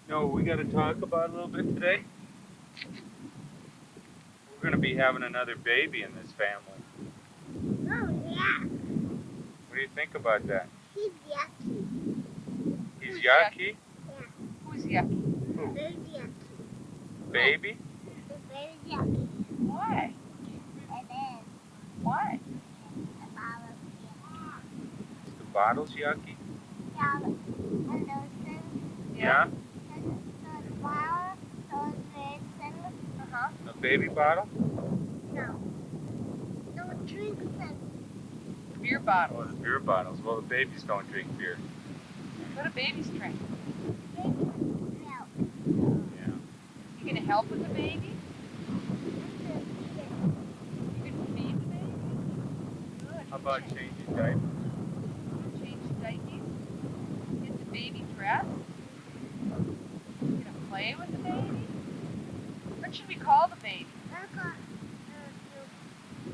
know what we got to talk about a little bit today? We're going to be having another baby in this family. Oh, yeah. What do you think about that? He's yucky. He's Who's yucky? Yeah. Who's yucky? Who? Very yucky. Baby? He's very yucky. Why? And then Why? the bottle's yucky. Is the bottle's yucky? Yeah. And those things. Yeah? The bottle, those red things. Uh-huh. A baby bottle? No. Don't drink them. Beer Oh, bottles. the beer bottles. Well, the babies don't drink beer. What do babies drink? Milk. Yeah. You gonna help with the baby? You gonna feed the baby? Good. How about changing diapers? Change the diapers? Get the baby dressed? You gonna play with the baby? What should we call the baby?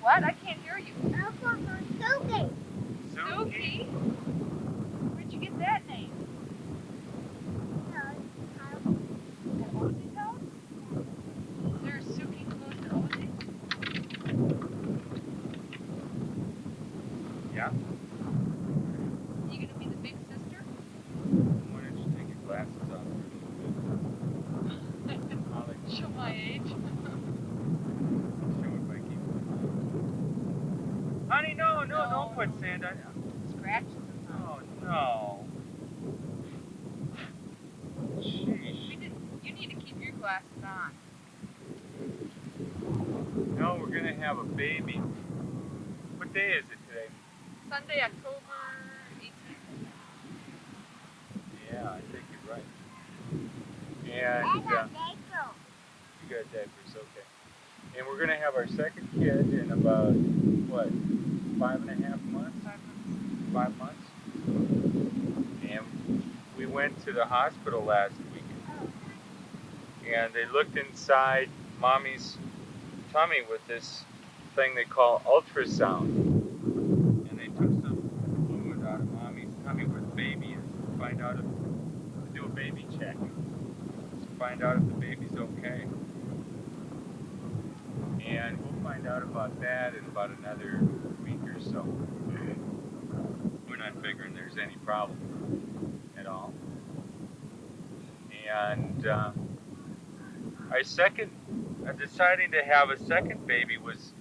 What? I can't hear you. Suki. Suki? Where'd you get that name? At Ozzy's house? Is there a Suki close to Ozzy? Yeah? You gonna be the big sister? Why don't you take your glasses off for a little bit? Holly, Show my age. show if I keep Honey, no, don't put sand on. Scratches. Oh, no. Sheesh. You need to keep your glasses on. No, we're going to have a baby. What day is it today? Sunday, October 18th. Yeah, I think you're right. And you got diapers, okay. And we're going to have our second kid in about, what, 5.5 months? 5 months? And we went to the hospital last week. And they looked inside mommy's tummy with this thing they call ultrasound. And they took some fluid out of mommy's tummy where the baby is to find out if, to do a baby check. To find out if the baby's okay. And we'll find out about that in about another week or so. We're not figuring there's any problem at all. And deciding to have a second baby was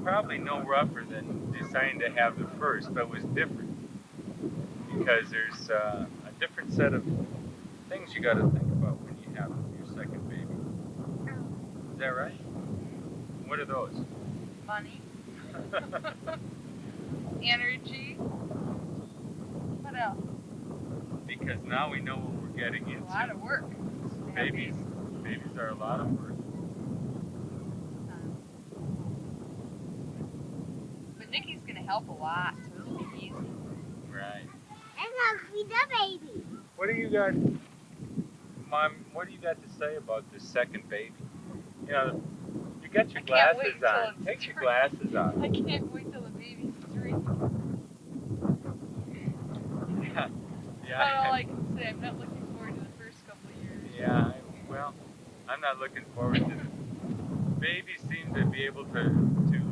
probably no rougher than deciding to have the first, but was different because there's a different set of things you got to think about when you have your second baby. Is that right? What are those? Money. Energy. What else? Because now we know what we're getting into. A lot of work. Babies are a lot of work. But Nikki's gonna help a lot, so it'll be easy. Right. I'm gonna feed the baby. What do you got, Mom? What do you got to say about the second baby? You know, you got your glasses on. Take your glasses off. I can't wait till the baby's 3. Yeah. That's all I can say. I'm not looking forward to the first couple of years. Yeah. Well, I'm not looking forward to it. Babies seem to be able to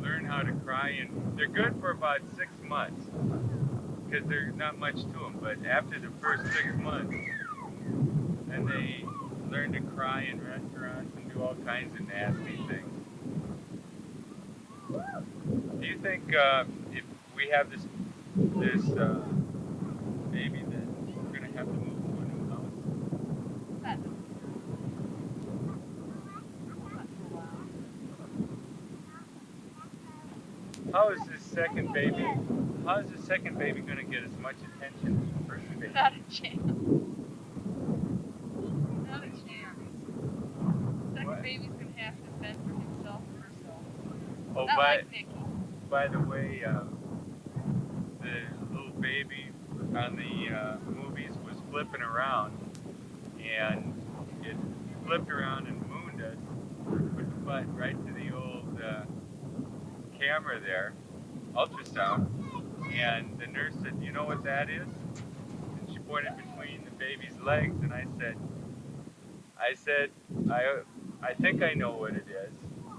learn how to cry, and they're good for about 6 months because there's not much to them. But after the first 6 months, then they learn to cry in restaurants and do all kinds of nasty things. Do you think if we have this baby that we're gonna have to move to a new house? Not for a while. How is this second baby? How is the second baby gonna get as much attention as the first baby? Not a chance. Not a chance. Second What? baby's gonna have to fend for himself or herself. Oh, Not like Nikki. by the way, the little baby on the movies was flipping around, and it flipped around and mooned us with the butt right to the old camera there, ultrasound, and the nurse said, "You know what that is?" And she pointed pointed between the baby's legs, and I said, I think I know what it is,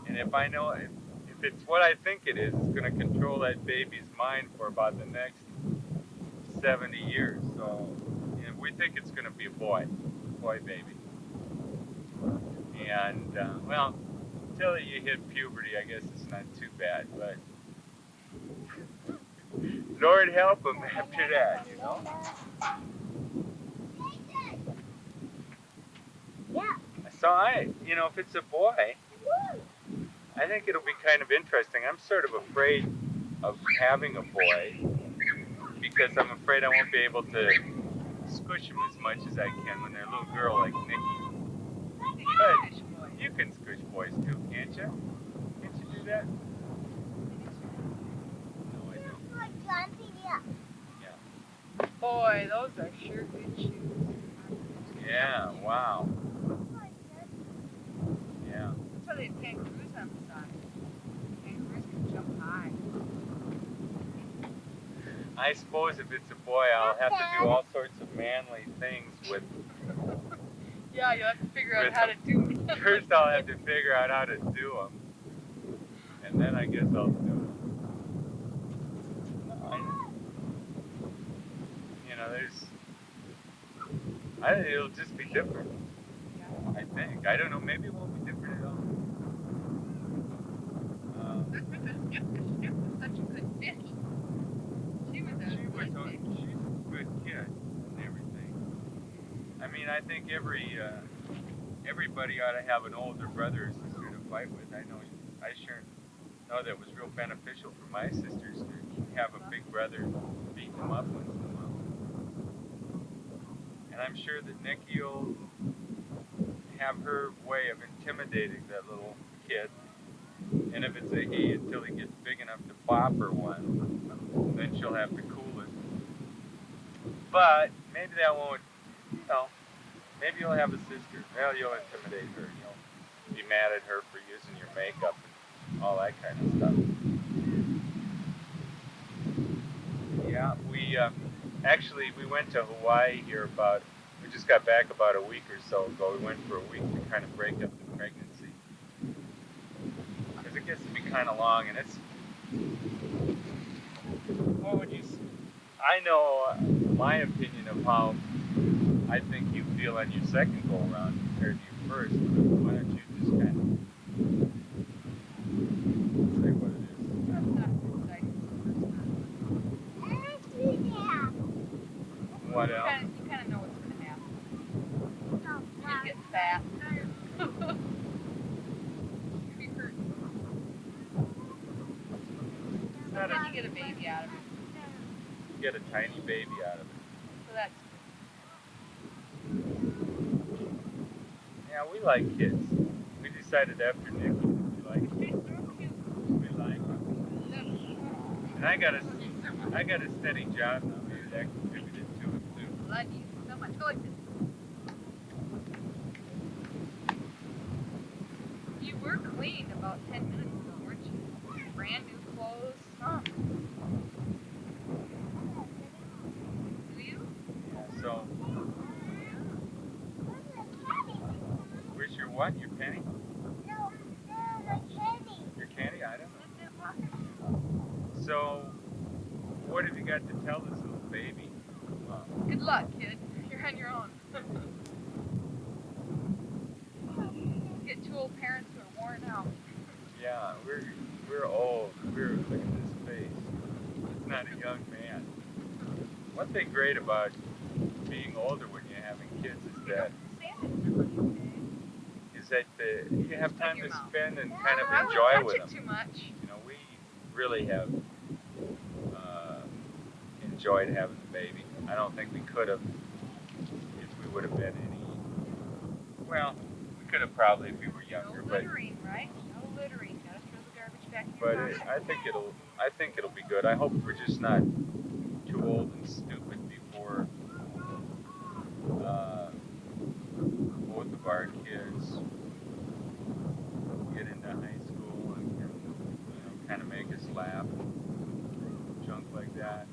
and if it's what I think it is, it's going to control that baby's mind for about the next 70 years. So, we think it's going to be a boy baby. And well, until you hit puberty, I guess it's not too bad, but Lord help him after that, you know. Yeah. So if it's a boy, I think it'll be kind of interesting. I'm sort of afraid of having a boy because I'm afraid I won't be able to squish them as much as I can when they're a little girl like Nikki. But you can squish boys too, can't you? Can't you do that? No, I don't. Yeah. Boy, those are sure good shoes. Yeah. Wow. Yeah. That's why they have kangaroos on the side. Kangaroos can jump high. I suppose if it's a boy, I'll have to do all sorts of manly things with. Yeah, you'll have to figure out how to do it. First, I'll have to figure out how to do them, and then I guess I'll do them. I think it'll just be different. I think. I don't know. Maybe it won't be different at all. She was such a good fit. She was a She's good fit. a good kid and everything. I mean, I think everybody ought to have an older brother or sister to fight with. I sure know that was real beneficial for my sisters to have a big brother beat them up once in a while. And I'm sure that Nikki will have her way of intimidating that little kid. And if it's a he until he gets big enough to bop her one, then she'll have to cool it. But maybe that won't, maybe you'll have a sister. Well, you'll intimidate her. You'll be mad at her for using your makeup and all that kind of stuff. Yeah, we went to Hawaii here we just got back about a week or so ago. We went for a week to kind of break up the pregnancy. Because it gets to be kind of long, and what would you say? I know my opinion of how I think you feel on your second go around compared to your first. Why don't you just kind of say what it is? That's not as exciting as the first time. What else? You kind of know what's going to happen. You get fat. You'll be hurt. Not Then a, you get a baby out of it. you get a tiny baby out of it. So that's Yeah, we like kids. We decided after Nick we like kids. We like them. And I got a steady job now. Maybe that contributed to it too. blood you so much. Go like this. You were clean about 10 minutes ago, weren't you? Brand new clothes. Huh. Do you? Yeah, so where's your what? Your penny? Your candy item? So what have you got to tell this little baby? Good luck, kid. You're on your own. Get two old parents who are worn out. Yeah, we're old. Look at this face. It's not a young man. One thing great about being older when you're having kids is that you have time to spend and kind of enjoy with them. Too much. You know, we really have enjoyed having the baby. I don't think we could have if we would have been any. Well, we could have probably if we were younger, No littering, right? No littering. Gotta throw the garbage back in but your pocket. I think it'll be good. I hope we're just not too old and stupid before both of our kids get into high school and can, kind of make us laugh and junk like that.